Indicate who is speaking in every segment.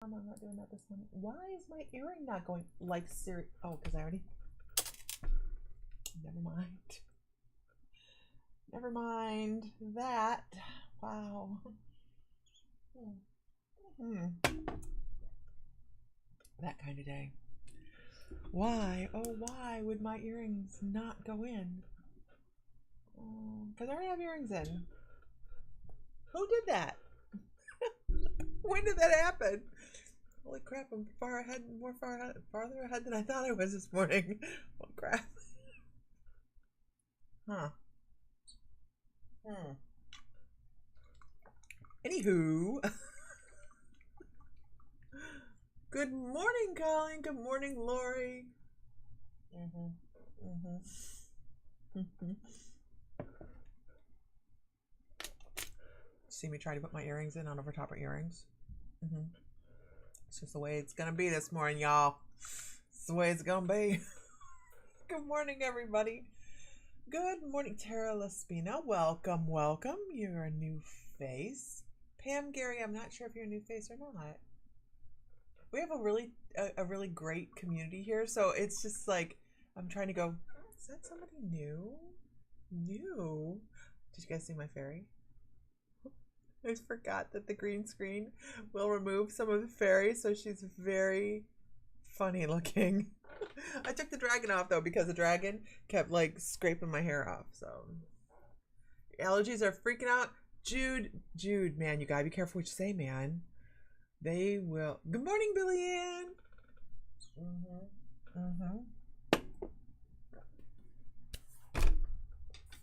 Speaker 1: I'm not doing that this morning. Why is my earring not going like Siri? Oh, because I already. Never mind. Never mind that. Wow. That kind of day. Why? Oh, why would my earrings not go in? Because I already have earrings in. Who did that? When did that happen? Holy crap, I'm farther ahead than I thought I was this morning. Oh crap. Huh. Anywho. Good morning, Colin. Good morning, Lori. See me try to put my earrings in on over top of earrings. It's just the way it's gonna be this morning, y'all. It's the way it's gonna be. Good morning, everybody. Good morning, Tara Laspina. Welcome, welcome. You're a new face. Pam Gary, I'm not sure if you're a new face or not. We have a really great community here, so it's just like I'm trying to go, is that somebody new? New? Did you guys see my fairy? I forgot that the green screen will remove some of the fairy, so she's very funny looking. I took the dragon off though because the dragon kept like scraping my hair off. So allergies are freaking out. Jude, man, you gotta be careful what you say, man. They will. Good morning, Billy Ann.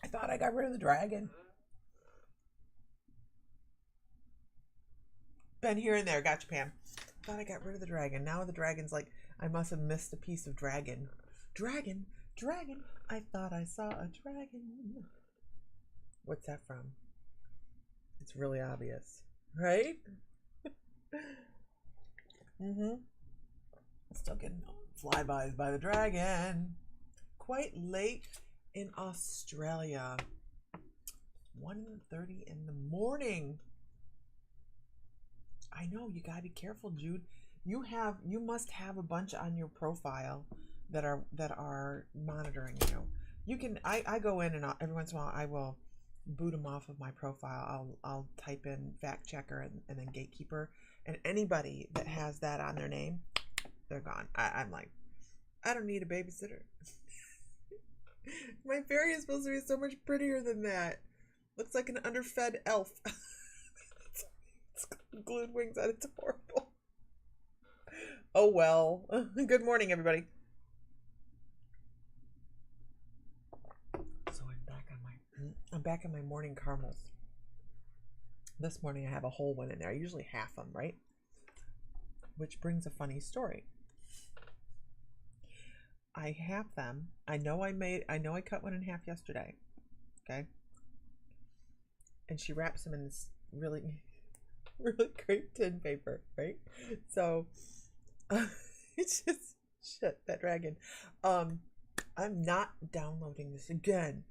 Speaker 1: I thought I got rid of the dragon. Been here and there. Gotcha, Pam. Thought I got rid of the dragon. Now the dragon's like, I must have missed a piece of dragon. Dragon. I thought I saw a dragon. What's that from? It's really obvious, right? Still getting flybys by the dragon. Quite late in Australia. 1:30 in the morning. I know, you gotta be careful, Jude. You must have a bunch on your profile that are monitoring you. You can I go in and every once in a while I will boot them off of my profile. I'll type in fact checker and then gatekeeper, and anybody that has that on their name, they're gone. I'm like, I don't need a babysitter. My fairy is supposed to be so much prettier than that. Looks like an underfed elf. It's glued wings on. It's horrible. Oh well. Good morning, everybody. So I'm back on my morning caramels. This morning I have a whole one in there. I usually half them, right? Which brings a funny story. I half them. I know I cut one in half yesterday. Okay. And she wraps them in this really great tin paper, right? So it's just shit, that dragon. I'm not downloading this again.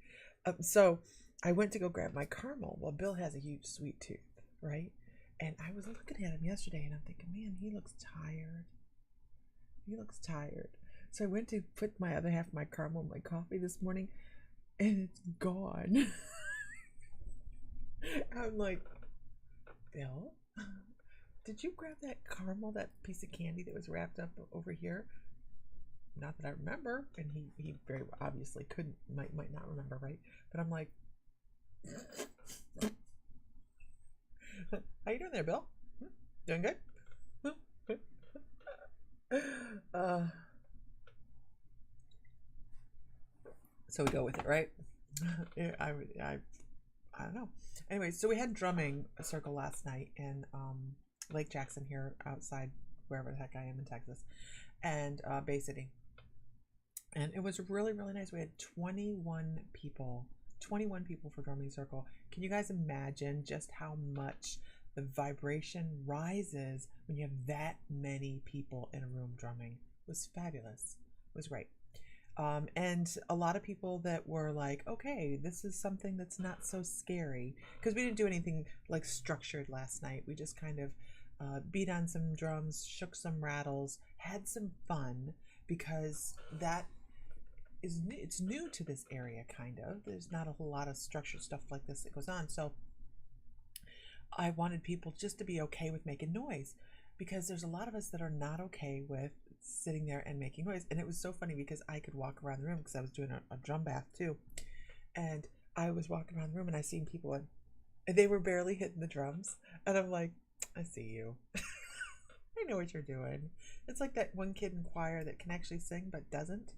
Speaker 1: So I went to go grab my caramel. Well, Bill has a huge sweet tooth, right? And I was looking at him yesterday and I'm thinking, man, he looks tired. So I went to put my other half of my caramel in my coffee this morning and it's gone. I'm like, Bill, did you grab that caramel, that piece of candy that was wrapped up over here? Not that I remember, and he very obviously might not remember, right? But I'm like, how you doing there, Bill? Doing good? So we go with it, right? I don't know. Anyway, so we had drumming circle last night in Lake Jackson here outside wherever the heck I am in Texas, and Bay City. And it was really, really nice. We had 21 people for drumming circle. Can you guys imagine just how much the vibration rises when you have that many people in a room drumming? It was fabulous. It was great. And a lot of people that were like, okay, this is something that's not so scary, because we didn't do anything like structured last night. We just kind of beat on some drums, shook some rattles, had some fun, because that is new. It's new to this area, kind of. There's not a whole lot of structured stuff like this that goes on. So I wanted people just to be okay with making noise, because there's a lot of us that are not okay with sitting there and making noise. And it was so funny because I could walk around the room, because I was doing a drum bath too. And I was walking around the room and I seen people, and they were barely hitting the drums. And I'm like, I see you. I know what you're doing. It's like that one kid in choir that can actually sing but doesn't.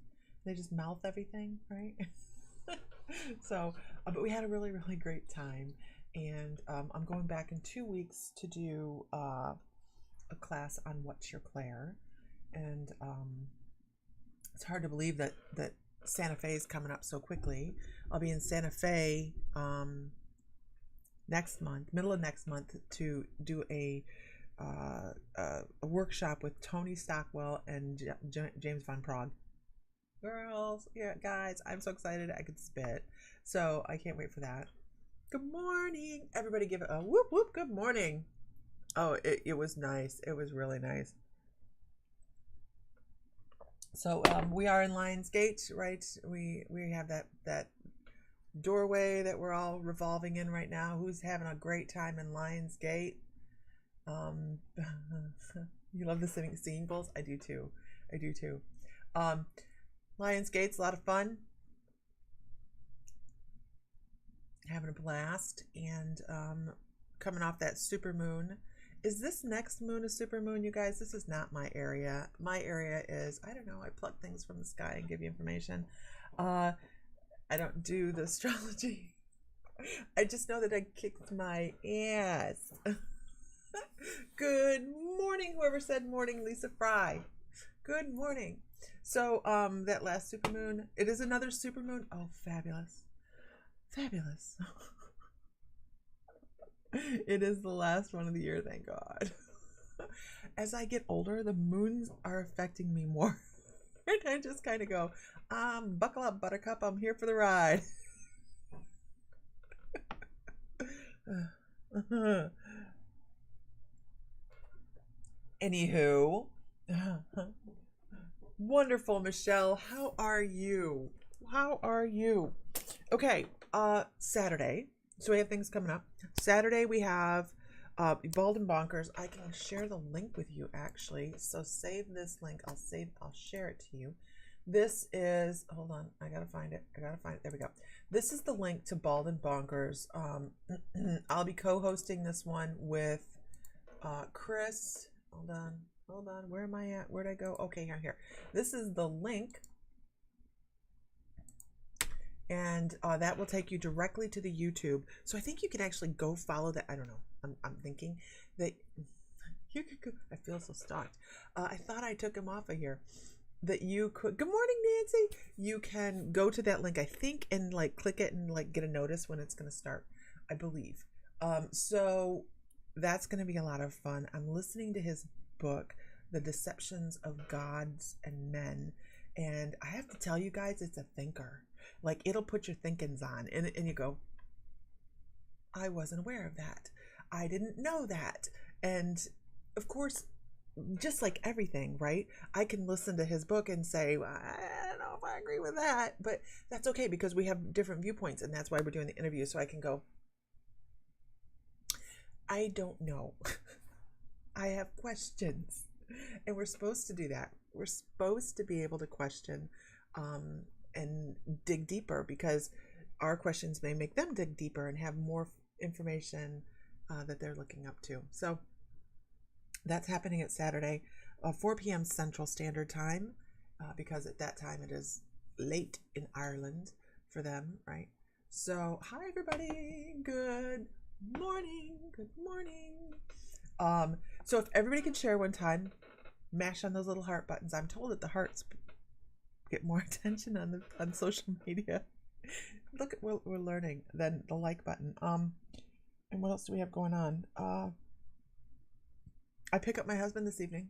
Speaker 1: They just mouth everything, right? So, but we had a really, really great time. And I'm going back in 2 weeks to do a class on What's Your Clair. And it's hard to believe that Santa Fe is coming up so quickly. I'll be in Santa Fe next month, middle of next month, to do a workshop with Tony Stockwell and James Van Prague. Girls, yeah, guys, I'm so excited I could spit. So I can't wait for that. Good morning. Everybody give it a whoop whoop. Good morning. Oh, it was nice. It was really nice. So we are in Lionsgate, right? We have that doorway that we're all revolving in right now. Who's having a great time in Lionsgate? You love the singing bowls? I do too. I do too. Lionsgate's a lot of fun. Having a blast. And coming off that super moon. Is this next moon a super moon, you guys? This is not my area. My area is, I don't know, I pluck things from the sky and give you information. I don't do the astrology. I just know that I kicked my ass. Good morning, whoever said morning, Lisa Fry. Good morning. So that last supermoon, it is another supermoon. Oh, fabulous. Fabulous. It is the last one of the year, thank God. As I get older, the moons are affecting me more. And I just kind of go, buckle up, buttercup, I'm here for the ride. Anywho, wonderful, Michelle. How are you? How are you? Okay, Saturday. So we have things coming up. Saturday we have Bald and Bonkers. I can share the link with you actually. So save this link. I'll share it to you. This is, hold on, I gotta find it. There we go. This is the link to Bald and Bonkers. I'll be co-hosting this one with Chris. Hold on. Where am I at? Where'd I go? Okay, here. This is the link. And that will take you directly to the YouTube. So I think you can actually go follow that. I don't know. I'm thinking that you could go. I feel so stalked. I thought I took him off of here. That you could. Good morning, Nancy. You can go to that link, I think, and like click it and like get a notice when it's going to start, I believe. So that's going to be a lot of fun. I'm listening to his book, The Deceptions of Gods and Men. And I have to tell you guys, it's a thinker. Like, it'll put your thinkings on, and you go, I wasn't aware of that. I didn't know that. And of course, just like everything, right? I can listen to his book and say, well, I don't know if I agree with that, but that's okay because we have different viewpoints, and that's why we're doing the interview. So I can go, I don't know. I have questions. And we're supposed to do that. We're supposed to be able to question and dig deeper, because our questions may make them dig deeper and have more information that they're looking up to. So that's happening at Saturday, 4 p.m. Central Standard Time, because at that time it is late in Ireland for them, right? So hi everybody, good morning. So if everybody can share one time, mash on those little heart buttons. I'm told that the hearts get more attention on social media. Look, we're learning. Then the like button. And what else do we have going on? I pick up my husband this evening.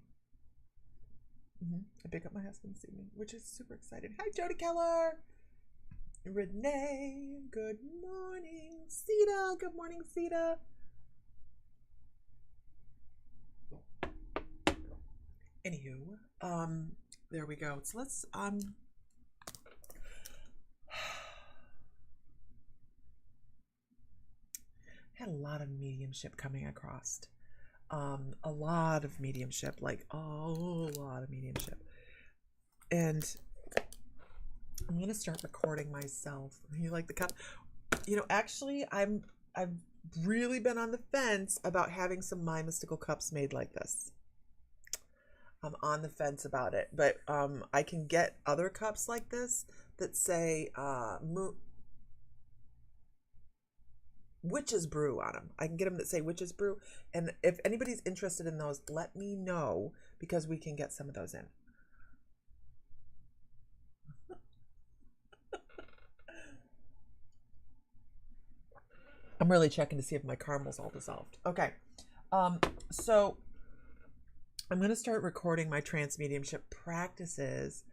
Speaker 1: I pick up my husband this evening, which is super exciting. Hi, Jody Keller. Renee, good morning. Sita, good morning, Sita. Anywho, there we go. So let's had a lot of mediumship coming across. A lot of mediumship, like a lot of mediumship. And I'm gonna start recording myself. You like the cup? You know, actually I've really been on the fence about having some My Mystical cups made like this. I'm on the fence about it, but I can get other cups like this that say Witch's Brew on them. I can get them that say Witch's Brew, and if anybody's interested in those, let me know, because we can get some of those in. I'm really checking to see if my caramel's all dissolved. Okay, so I'm going to start recording my trance mediumship practices.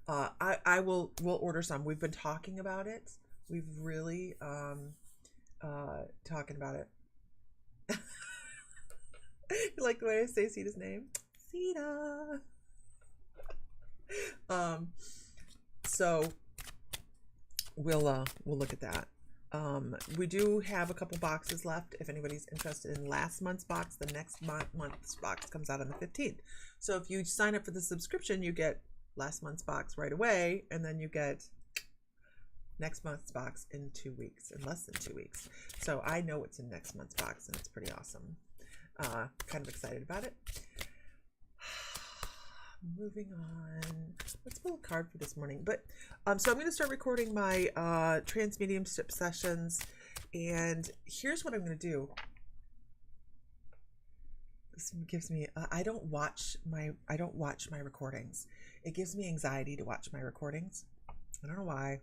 Speaker 1: We'll order some. We've been talking about it. We've really talking about it. You like the way I say Sita's name? Sita. So we'll look at that. We do have a couple boxes left. If anybody's interested in last month's box, the next month's box comes out on the 15th. So if you sign up for the subscription, you get last month's box right away, and then you get next month's box in 2 weeks, in less than 2 weeks. So I know what's in next month's box, and it's pretty awesome. Kind of excited about it. Moving on, let's pull a card for this morning. But so I'm going to start recording my trance mediumship sessions, and here's what I'm going to do. This gives me I don't watch my recordings. It gives me anxiety to watch my recordings. I don't know why,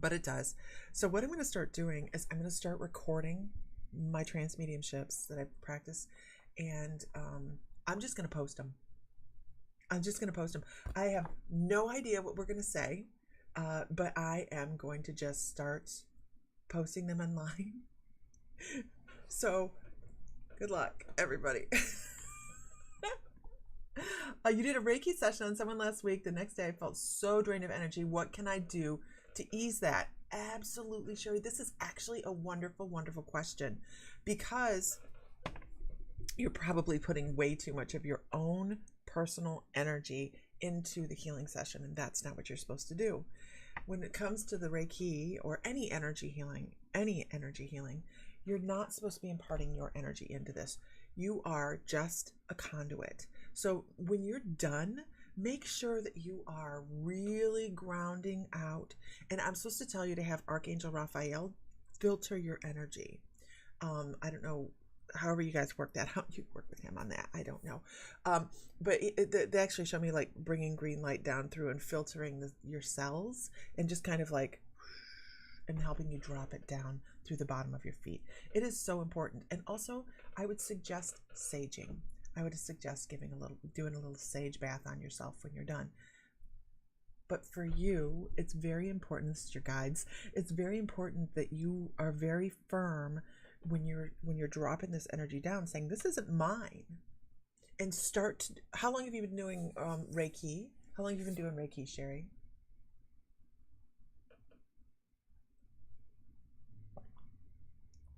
Speaker 1: but it does. So what I'm going to start doing is I'm going to start recording my trance mediumships that I practice, and I'm just going to post them. I have no idea what we're going to say, but I am going to just start posting them online. So good luck, everybody. You did a Reiki session on someone last week. The next day I felt so drained of energy. What can I do to ease that? Absolutely, Sherry. This is actually a wonderful, wonderful question, because you're probably putting way too much of your own personal energy into the healing session, and that's not what you're supposed to do. When it comes to the Reiki or any energy healing, you're not supposed to be imparting your energy into this. You are just a conduit. So when you're done, make sure that you are really grounding out. And I'm supposed to tell you to have Archangel Raphael filter your energy. I don't know, however you guys work that out. You work with him on that. I don't know. But they actually show me like bringing green light down through and filtering your cells, and just kind of like, and helping you drop it down through the bottom of your feet. It is so important. And also, I would suggest saging. I would suggest doing a little sage bath on yourself when you're done. But for you, it's very important. This is your guides. It's very important that you are very firm when you're dropping this energy down, saying, this isn't mine. And how long have you been doing Reiki? How long have you been doing Reiki, Sherry?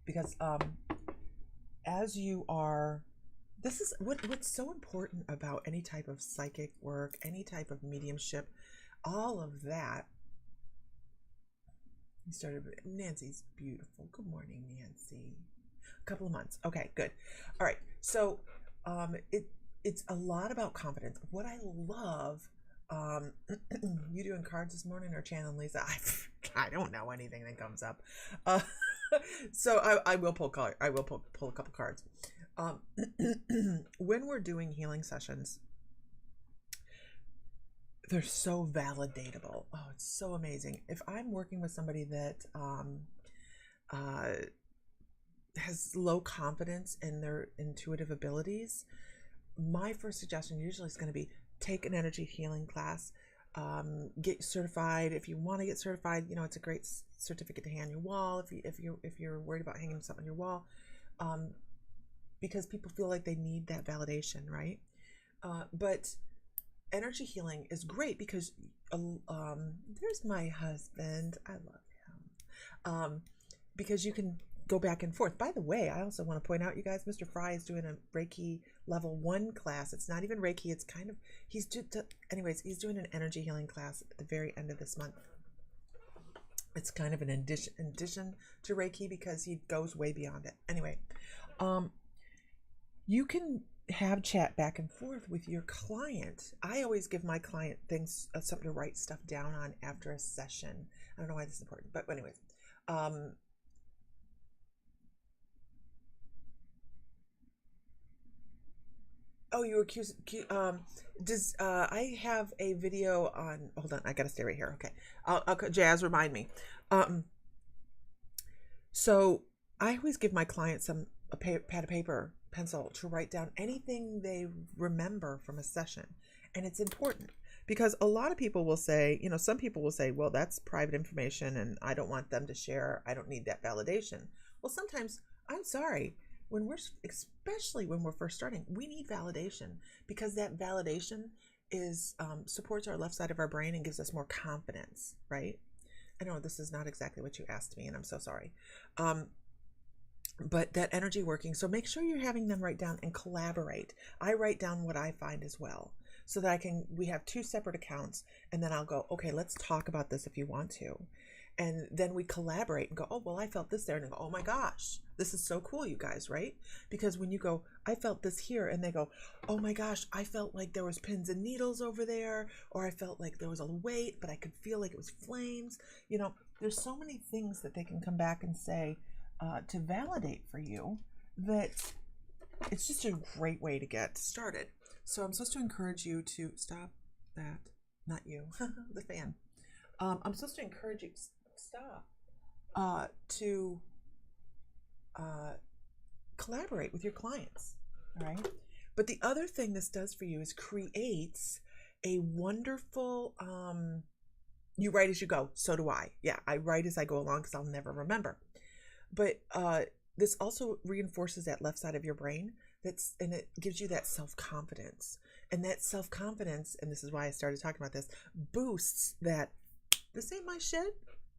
Speaker 1: Because as you are, this is what's so important about any type of psychic work, any type of mediumship, all of that. You started, Nancy's beautiful. Good morning, Nancy. A couple of months. Okay, good. All right. So it's a lot about confidence. What I love, you doing cards this morning or channeling Lisa? I don't know anything that comes up. So I will pull color. I will pull a couple cards. When we're doing healing sessions, they're so validatable. Oh, it's so amazing. If I'm working with somebody that has low confidence in their intuitive abilities, my first suggestion usually is going to be take an energy healing class, get certified. If you want to get certified, it's a great certificate to hang on your wall. If you're worried about hanging something on your wall, because people feel like they need that validation, right? But energy healing is great because there's my husband. I love him. Because you can go back and forth. By the way, I also want to point out, you guys, Mr. Fry is doing a Reiki level 1 class. It's not even Reiki. It's kind of, he's doing an energy healing class at the very end of this month. It's kind of an addition to Reiki because he goes way beyond it. Anyway, you can have chat back and forth with your client. I always give my client things, something to write stuff down on after a session. I don't know why this is important, but anyways, oh, you were does I have a video on, hold on, I gotta stay right here. Okay. I'll Jazz, remind me. So I always give my clients a pad of paper, pencil to write down anything they remember from a session. And it's important because a lot of people will say, some people will say, well, that's private information and I don't want them to share. I don't need that validation. Well, sometimes, I'm sorry, especially when we're first starting, we need validation because that validation is supports our left side of our brain and gives us more confidence, right? I know this is not exactly what you asked me, and I'm so sorry. But that energy working, so make sure you're having them write down and collaborate. I write down what I find as well, so that we have 2 separate accounts, and then I'll go, okay, let's talk about this if you want to. And then we collaborate and go, oh, well, I felt this there. And I go, oh my gosh, this is so cool, you guys, right? Because when you go, I felt this here, and they go, oh my gosh, I felt like there was pins and needles over there, or I felt like there was a weight, but I could feel like it was flames. There's so many things that they can come back and say to validate for you that it's just a great way to get started. So I'm supposed to encourage you to stop that, not you, the fan. I'm supposed to encourage you to collaborate with your clients, all right? But the other thing this does for you is creates a wonderful, you write as you go. So do I. Yeah, I write as I go along because I'll never remember. But this also reinforces that left side of your brain, and it gives you that self-confidence. And that self-confidence, and this is why I started talking about this, boosts that this ain't my shit.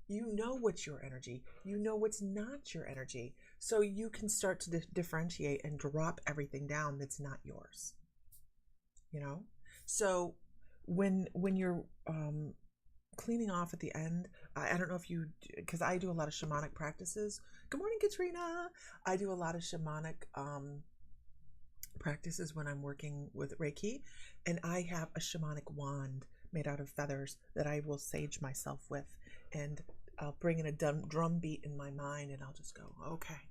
Speaker 1: You know what's your energy. You know what's not your energy. So you can start to differentiate and drop everything down that's not yours. So when you're cleaning off at the end, I don't know if you, because I do a lot of shamanic practices. Good morning, Katrina. I do a lot of shamanic practices when I'm working with Reiki, and I have a shamanic wand made out of feathers that I will sage myself with, and I'll bring in a drum beat in my mind, and I'll just go, okay,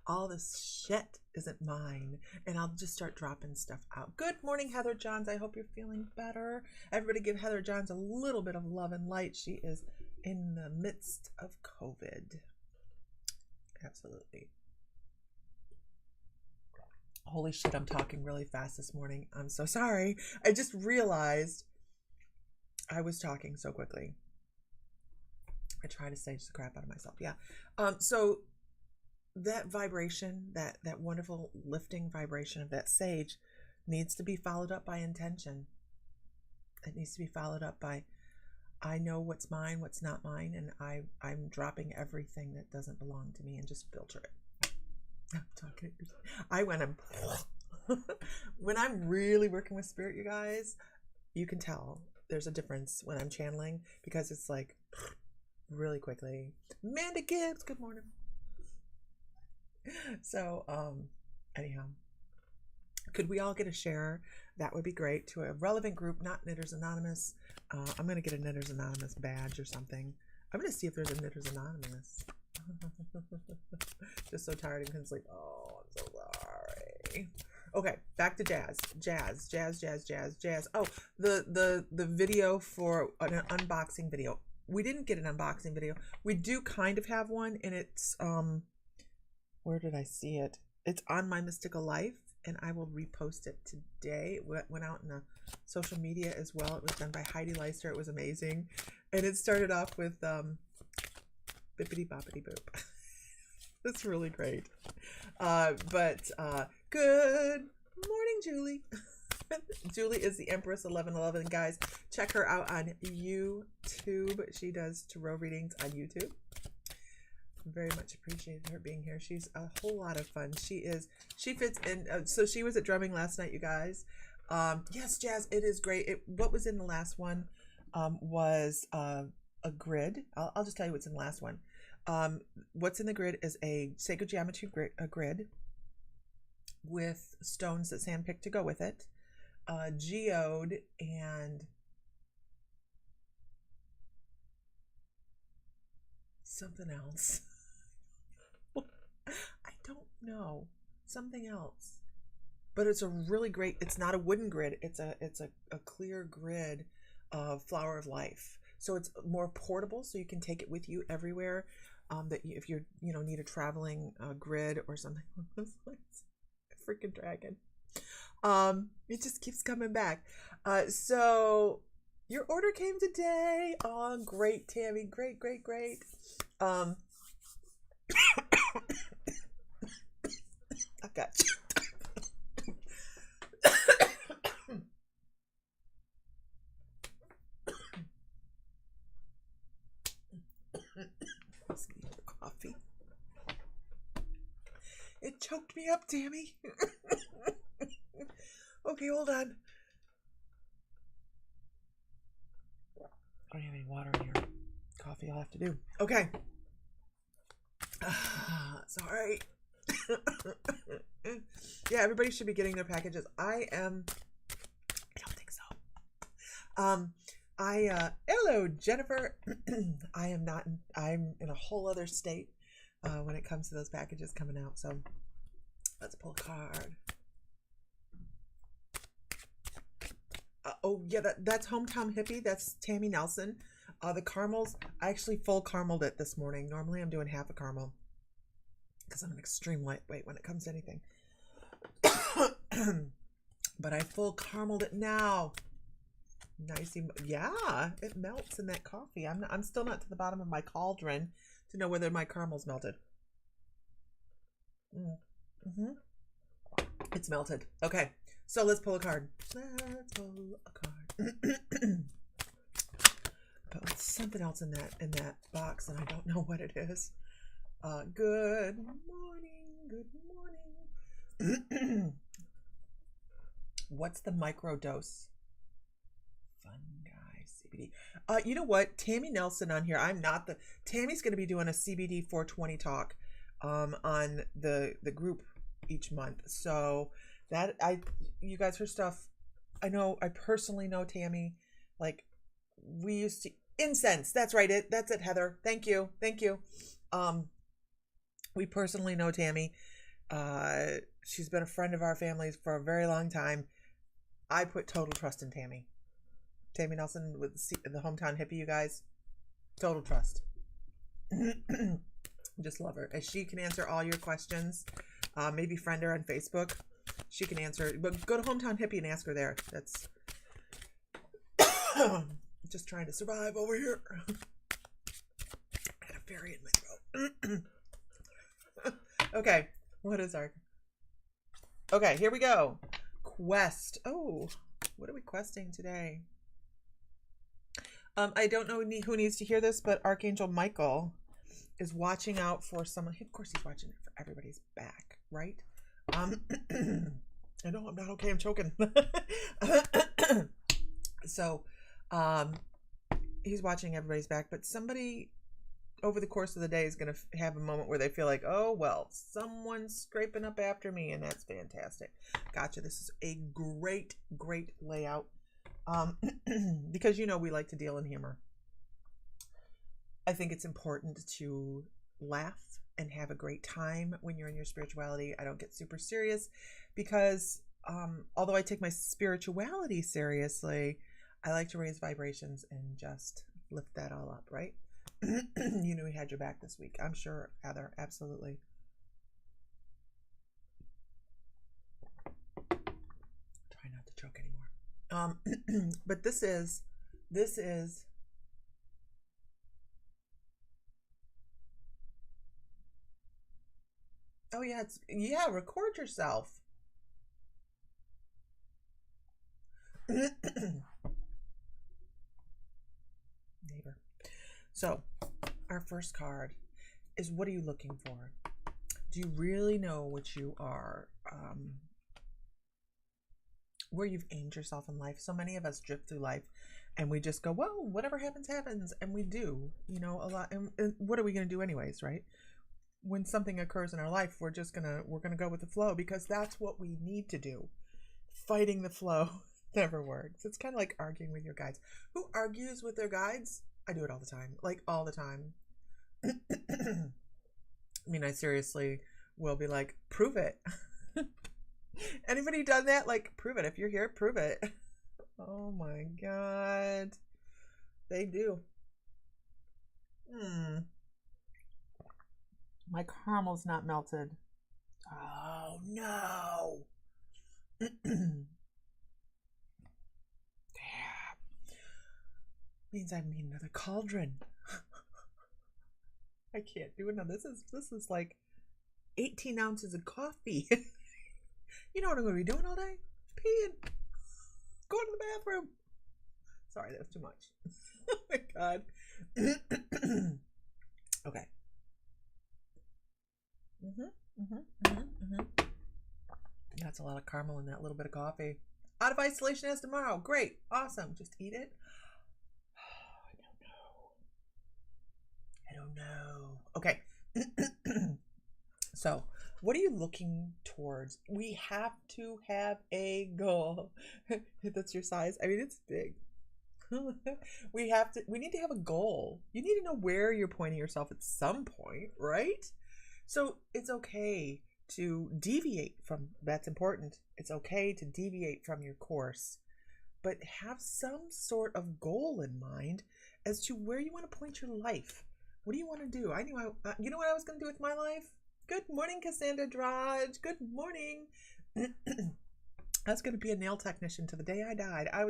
Speaker 1: all this shit isn't mine, and I'll just start dropping stuff out. Good morning, Heather Johns. I hope you're feeling better. Everybody give Heather Johns a little bit of love and light. She is in the midst of COVID. Absolutely. Holy shit, I'm talking really fast this morning. I'm so sorry. I just realized I was talking so quickly. I try to sage the crap out of myself. Yeah. So that vibration, that wonderful lifting vibration of that sage needs to be followed up by intention. It needs to be followed up by, I know what's mine, what's not mine, and I'm dropping everything that doesn't belong to me and just filter it. I'm talking. When I'm really working with spirit, you guys, you can tell there's a difference when I'm channeling, because it's like really quickly. Amanda Gibbs, good morning. So anyhow, could we all get a share? That would be great, to a relevant group, not Knitters Anonymous. I'm gonna get a Knitters Anonymous badge or something. I'm gonna see if there's a Knitters Anonymous. Just so tired and couldn't sleep. Oh, I'm so sorry. Okay, back to jazz. Oh, the video for an unboxing video. We didn't get an unboxing video. We do kind of have one, and it's where did I see it? It's on My Mystical Life, and I will repost it today. It went out in the social media as well. It was done by Heidi Leister. It was amazing, and it started off with bippity boppity boop. That's really great. But good morning, Julie. Julie is the Empress 1111. Guys, check her out on YouTube. She does tarot readings on YouTube. Very much appreciated her being here. She's a whole lot of fun. She fits in. So she was at drumming last night, you guys. Yes, Jazz, it is great. What was in the last one was a grid. I'll just tell you what's in the last one. What's in the grid is a sacred geometry grid with stones that's handpicked to go with it, geode, and something else. I don't know. Something else. But it's a really great, it's not a wooden grid. It's a clear grid of Flower of Life. So it's more portable, so you can take it with you everywhere. If you need a traveling grid or something. Freaking dragon. It just keeps coming back. So your order came today. Oh, great, Tammy. Great. I got you. Coffee. It choked me up, Tammy. Okay, hold on. I don't have any water in here. Coffee I'll have to do. Okay. Sorry. Yeah, everybody should be getting their packages. I don't think so. Hello, Jennifer. I'm in a whole other state when it comes to those packages coming out. So let's pull a card. Oh yeah, that's Hometown Hippie. That's Tammy Nelson. The caramels, I actually full carameled it this morning. Normally I'm doing half a caramel because I'm an extreme lightweight when it comes to anything. But I full carameled it now. Nice. Yeah, it melts in that coffee. I'm still not to the bottom of my cauldron to know whether my caramel's melted. It's melted. Okay, so let's pull a card. Let's pull a card. But with something else in that box, and I don't know what it is. Good morning. What's the microdose? Fungi CBD. You know what? Tammy Nelson on here. Tammy's going to be doing a CBD 420 talk on the group each month. So you guys, her stuff. I personally know Tammy. Like, we used to incense. That's right. That's it, Heather. Thank you. We personally know Tammy. She's been a friend of our family's for a very long time. I put total trust in Tammy. Tammy Nelson with the Hometown Hippie, you guys. Total trust. Just love her. She can answer all your questions. Maybe friend her on Facebook. She can answer. But go to Hometown Hippie and ask her there. That's just trying to survive over here. I got a fairy in my throat. Okay. What is our... Okay, here we go. Quest. Oh, what are we questing today? I don't know who needs to hear this, but Archangel Michael is watching out for someone. Of course, he's watching it for everybody's back, right? I know I'm not okay. I'm choking. So, he's watching everybody's back, but somebody over the course of the day is going to have a moment where they feel like, oh, well, someone's scraping up after me, and that's fantastic. Gotcha. This is a great layout. Because we like to deal in humor. I think it's important to laugh and have a great time when you're in your spirituality. I don't get super serious because although I take my spirituality seriously, I like to raise vibrations and just lift that all up, right? You knew we had your back this week. I'm sure, Heather. Absolutely. Try not to choke anymore. But this is oh yeah, record yourself. Neighbor. So, our first card is, what are you looking for? Do you really know what you are, where you've aimed yourself in life? So many of us drift through life and we just go, well, whatever happens, happens. And we do, you know, a lot. And what are we going to do anyways, right? When something occurs in our life, we're going to go with the flow, because that's what we need to do. Fighting the flow never works. It's kind of like arguing with your guides. Who argues with their guides? I do it all the time, like all the time. I mean, I seriously will be like, prove it. Anybody done that? Like, prove it. If you're here, prove it. Oh my God. They do. My caramel's not melted. Oh no. Damn. Means I need another cauldron. I can't do it now. This is like 18 ounces of coffee. You know what I'm going to be doing all day? Peeing. Going to the bathroom. Sorry, that was too much. Oh my God. Okay. That's a lot of caramel in that little bit of coffee. Out of isolation as tomorrow. Great. Awesome. Just eat it. I don't know. Okay. So, what are you looking towards? We have to have a goal. That's your size. I mean, it's big. We need to have a goal. You need to know where you're pointing yourself at some point, right? So it's okay to deviate from, that's important. It's okay to deviate from your course, but have some sort of goal in mind as to where you want to point your life. What do you want to do? You know what I was going to do with my life? Good morning, Cassandra Drudge. Good morning. I was going to be a nail technician to the day I died. We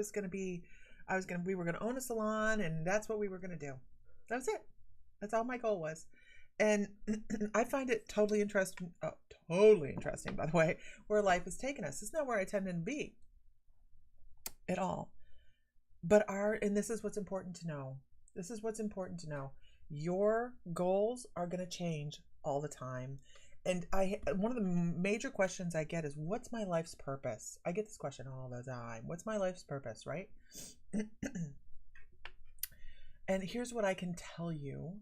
Speaker 1: were going to own a salon, and that's what we were going to do. That was it. That's all my goal was. And I find it totally interesting, by the way, where life has taken us. It's not where I intended to be at all. But and this is what's important to know. This is what's important to know. Your goals are going to change all the time. And one of the major questions I get is, what's my life's purpose? I get this question all the time. What's my life's purpose, right? And here's what I can tell you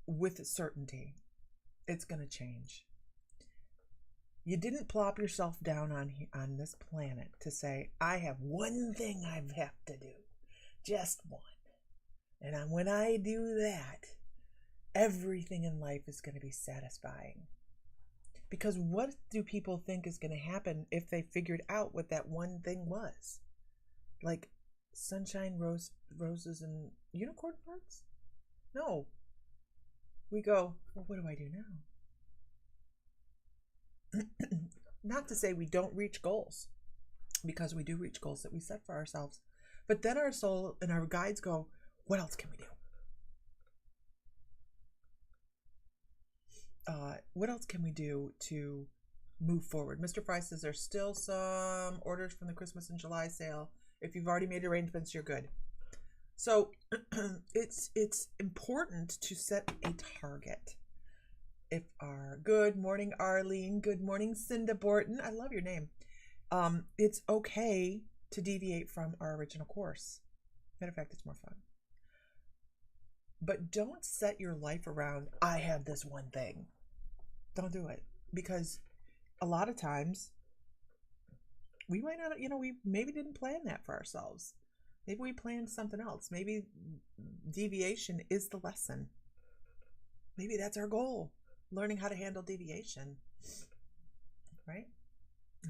Speaker 1: with certainty. It's going to change. You didn't plop yourself down on this planet to say, I have one thing I have to do. Just one. And when I do that, everything in life is going to be satisfying. Because what do people think is going to happen if they figured out what that one thing was? Like sunshine, roses, and unicorn parts? No. We go, well, what do I do now? Not to say we don't reach goals, because we do reach goals that we set for ourselves. But then our soul and our guides go, what else can we do? What else can we do to move forward? Mr. Fry says there's still some orders from the Christmas and July sale. If you've already made arrangements, you're good. So it's important to set a target. Good morning, Arlene. Good morning, Cinda Borton. I love your name. It's okay to deviate from our original course. Matter of fact, it's more fun. But don't set your life around, I have this one thing. Don't do it. Because a lot of times we might not, we maybe didn't plan that for ourselves. Maybe we planned something else. Maybe deviation is the lesson. Maybe that's our goal. Learning how to handle deviation. Right?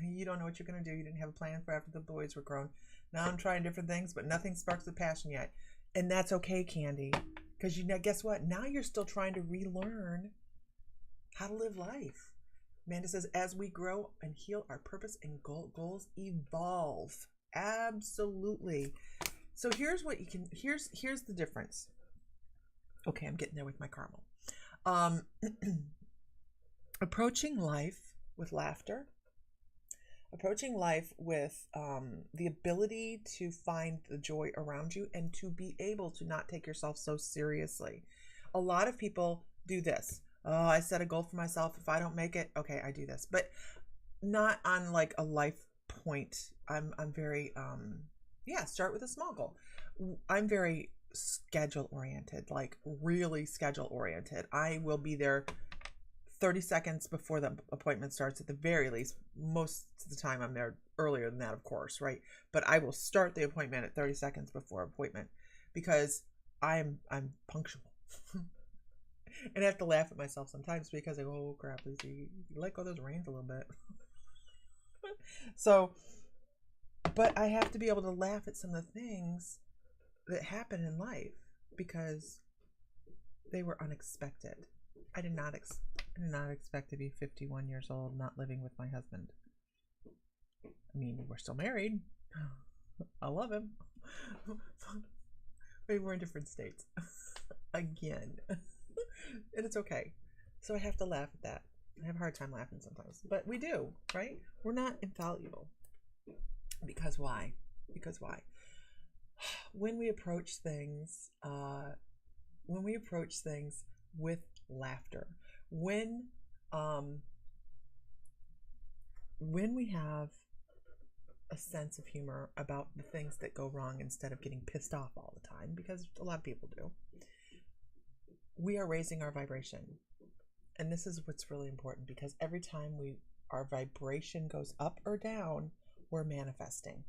Speaker 1: You don't know what you're going to do. You didn't have a plan for after the boys were grown. Now I'm trying different things, but nothing sparks the passion yet. And that's okay, Candy. Because guess what? Now you're still trying to relearn how to live life. Amanda says, as we grow and heal, our purpose and goals evolve. Absolutely. So here's what here's the difference. Okay, I'm getting there with my caramel. Approaching life with laughter, Approaching life with the ability to find the joy around you and to be able to not take yourself so seriously. A lot of people do this. Oh, I set a goal for myself. If I don't make it, okay, I do this. But not on like a life point. I'm very yeah, start with a small goal. I'm very schedule oriented, like really schedule oriented. I will be there 30 seconds before the appointment starts at the very least. Most of the time I'm there earlier than that, of course, right? But I will start the appointment at 30 seconds before appointment because I'm punctual. And I have to laugh at myself sometimes because I go, oh crap, Lucy, you let go of those reins a little bit. So, but I have to be able to laugh at some of the things that happen in life because they were unexpected. I did not expect to be 51 years old, not living with my husband. I mean, we're still married. I love him. But we're in different states. Again. And it's okay. So I have to laugh at that. I have a hard time laughing sometimes. But we do, right? We're not infallible. Because why? Because why? When we approach things with laughter, when we have a sense of humor about the things that go wrong instead of getting pissed off all the time, because a lot of people do, we are raising our vibration. And this is what's really important, because every time our vibration goes up or down, we're manifesting.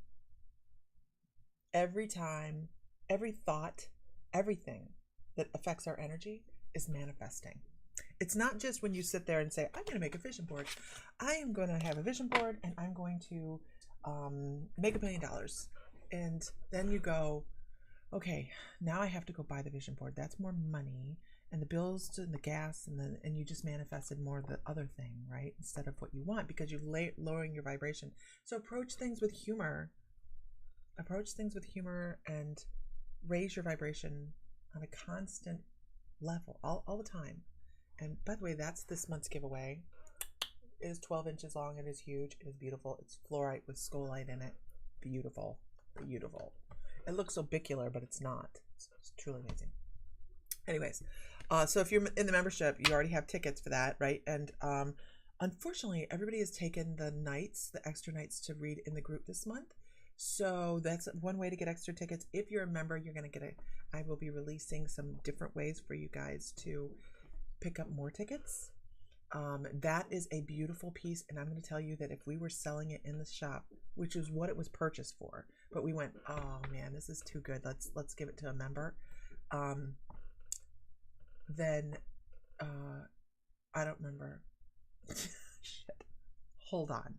Speaker 1: Every time, every thought, everything that affects our energy is manifesting. It's not just when you sit there and say, I'm going to make a vision board. I am going to have a vision board and I'm going to make $1 million. And then you go, okay, now I have to go buy the vision board. That's more money. And the bills and the gas, and you just manifested more of the other thing, right? Instead of what you want, because you're lowering your vibration. So approach things with humor. Approach things with humor and raise your vibration on a constant level, all the time. And by the way, that's this month's giveaway. It is 12 inches long. It is huge. It is beautiful. It's fluorite with scolite in it. Beautiful. Beautiful. It looks so bicular, but it's not. It's truly amazing. Anyways, so if you're in the membership, you already have tickets for that, right? And unfortunately, everybody has taken the extra nights to read in the group this month. So that's one way to get extra tickets. If you're a member, you're going to get I will be releasing some different ways for you guys to pick up more tickets. That is a beautiful piece. And I'm going to tell you that if we were selling it in the shop, which is what it was purchased for, but we went, oh man, this is too good. Let's give it to a member. Then I don't remember. Shit. Hold on.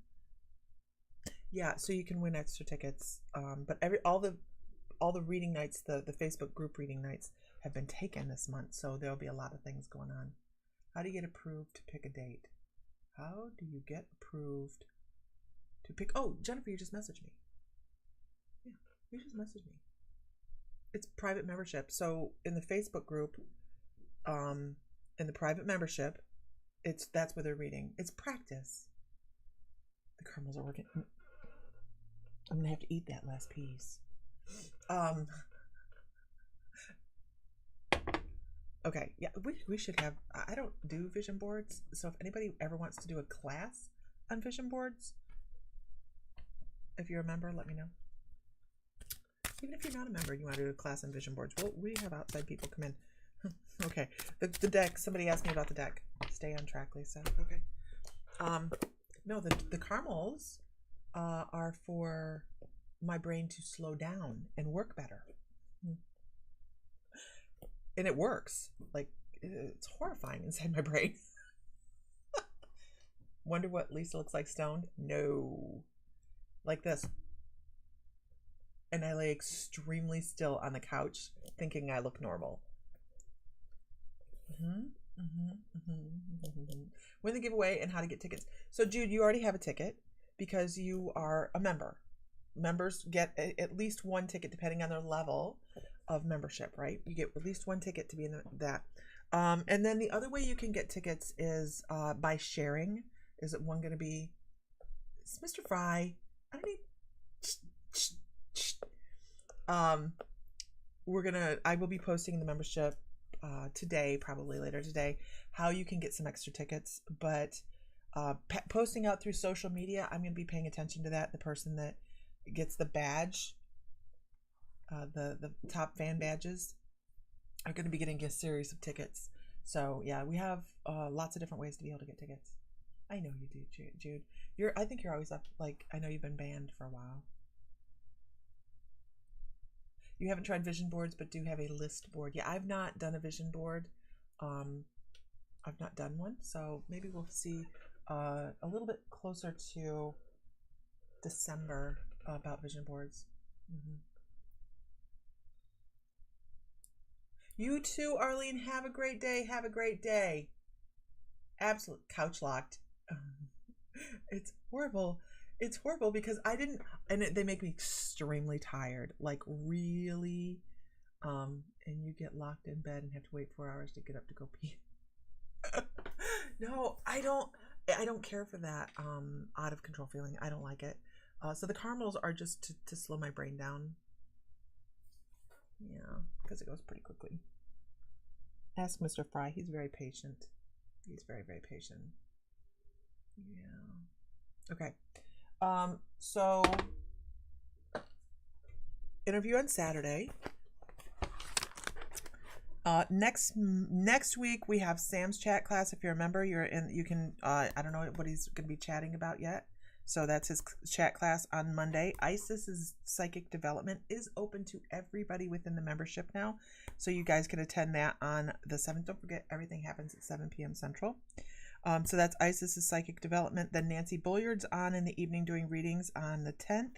Speaker 1: Yeah, so you can win extra tickets. But all the reading nights, the Facebook group reading nights have been taken this month, so there'll be a lot of things going on. How do you get approved to pick a date? How do you get approved to pick? Oh, Jennifer, you just messaged me. Yeah, you just messaged me. It's private membership. So in the Facebook group, in the private membership, that's where they're reading. It's practice. The caramels are working. I'm gonna have to eat that last piece. Okay, yeah, we should have. I don't do vision boards, so if anybody ever wants to do a class on vision boards, if you're a member, let me know. Even if you're not a member, you want to do a class on vision boards, we have outside people come in. Okay, the deck. Somebody asked me about the deck. Stay on track, Lisa. Okay. No, the caramels are for my brain to slow down and work better. And it works. Like, it's horrifying inside my brain. Wonder what Lisa looks like stoned? No. Like this. And I lay extremely still on the couch thinking I look normal. When the giveaway and how to get tickets. So Jude, you already have a ticket because you are a member. Members get at least one ticket depending on their level of membership, right? You get at least one ticket to be in that. And then the other way you can get tickets is by sharing. Is it one going to be It's Mr. Fry. I don't need. I will be posting in the membership today, probably later today, how you can get some extra tickets. But posting out through social media, I'm going to be paying attention to that. The person that gets the badge, the top fan badges, are going to be getting a series of tickets. So yeah, we have lots of different ways to be able to get tickets. I know you do, Jude. I think you're always up. Like, I know you've been banned for a while. You haven't tried vision boards, but do have a list board. Yeah, I've not done a vision board. I've not done one, so maybe we'll see a little bit closer to December about vision boards. You too, Arlene. Have a great day. Have a great day. Absolute couch locked. It's horrible. It's horrible because I didn't, and they make me extremely tired, like really, and you get locked in bed and have to wait 4 hours to get up to go pee. No, I don't care for that out of control feeling. I don't like it. So the caramels are just to slow my brain down. Yeah, because it goes pretty quickly. Ask Mr. Fry. He's very patient. He's very, very patient. Yeah. Okay. So interview on Saturday. Next week we have Sam's chat class. If you're a member, you can I don't know what he's going to be chatting about yet. So that's his chat class on Monday. Isis's psychic development is open to everybody within the membership now. So you guys can attend that on the 7th. Don't forget, everything happens at 7 p.m. Central. So that's Isis's psychic development. Then Nancy Bulliard's on in the evening doing readings on the 10th.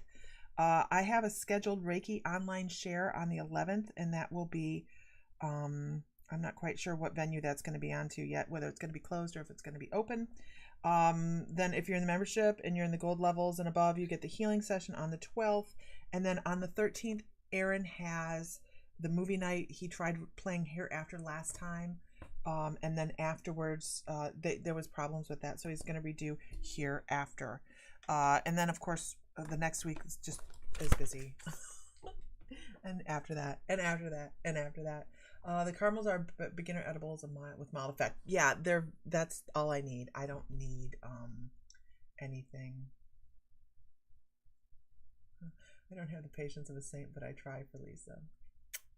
Speaker 1: I have a scheduled Reiki online share on the 11th, and that will be, I'm not quite sure what venue that's going to be on to yet, whether it's going to be closed or if it's going to be open. Then if you're in the membership and you're in the gold levels and above, you get the healing session on the 12th. And then on the 13th, Aaron has the movie night. He tried playing Hereafter last time. And then afterwards, there was problems with that. So he's going to redo Hereafter. And then of course, the next week is just as busy. And after that, and after that, and after that. The caramels are beginner edibles with mild effect. Yeah, that's all I need. I don't need anything. I don't have the patience of a saint, but I try for Lisa.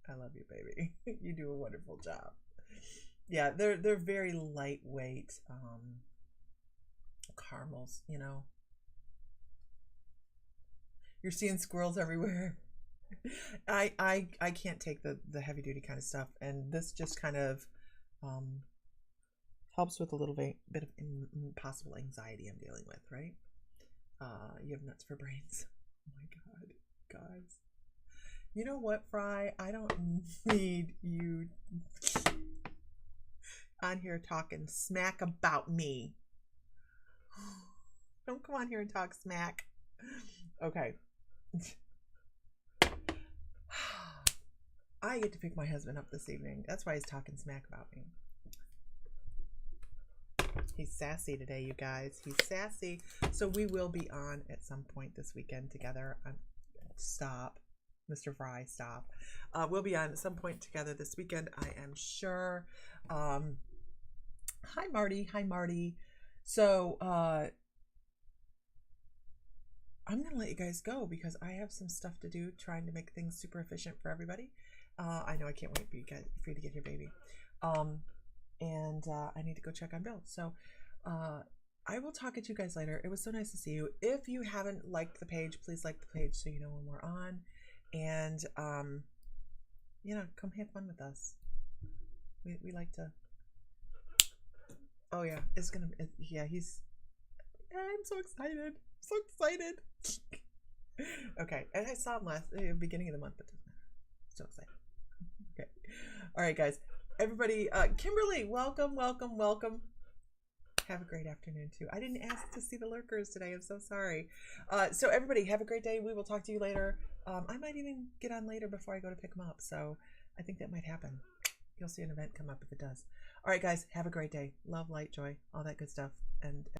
Speaker 1: I love you, baby. You do a wonderful job. Yeah, they're very lightweight caramels, you know. You're seeing squirrels everywhere. I can't take the heavy duty kind of stuff, and this just kind of helps with a little bit of possible anxiety I'm dealing with, right? You have nuts for brains. Oh my god, guys. You know what, Fry? I don't need you on here talking smack about me. Don't come on here and talk smack. Okay. I get to pick my husband up this evening. That's why he's talking smack about me. He's sassy today, you guys. He's sassy. So we will be on at some point this weekend together. Stop. Mr. Fry, stop. We'll be on at some point together this weekend, I am sure. Hi, Marty. Hi, Marty. So, I'm going to let you guys go because I have some stuff to do trying to make things super efficient for everybody. I know I can't wait for you to get here, baby. And I need to go check on Bill. So I will talk to you guys later. It was so nice to see you. If you haven't liked the page, please like the page so you know when we're on. And, you know, come have fun with us. We like to. Oh, yeah. It's going to. Yeah, I'm so excited. So excited. Okay. And I saw him beginning of the month, but it doesn't matter. So excited. Okay. All right, guys. Everybody, Kimberly, welcome. Have a great afternoon, too. I didn't ask to see the lurkers today. I'm so sorry. So everybody, have a great day. We will talk to you later. I might even get on later before I go to pick them up. So I think that might happen. You'll see an event come up if it does. All right, guys, have a great day. Love, light, joy, all that good stuff. And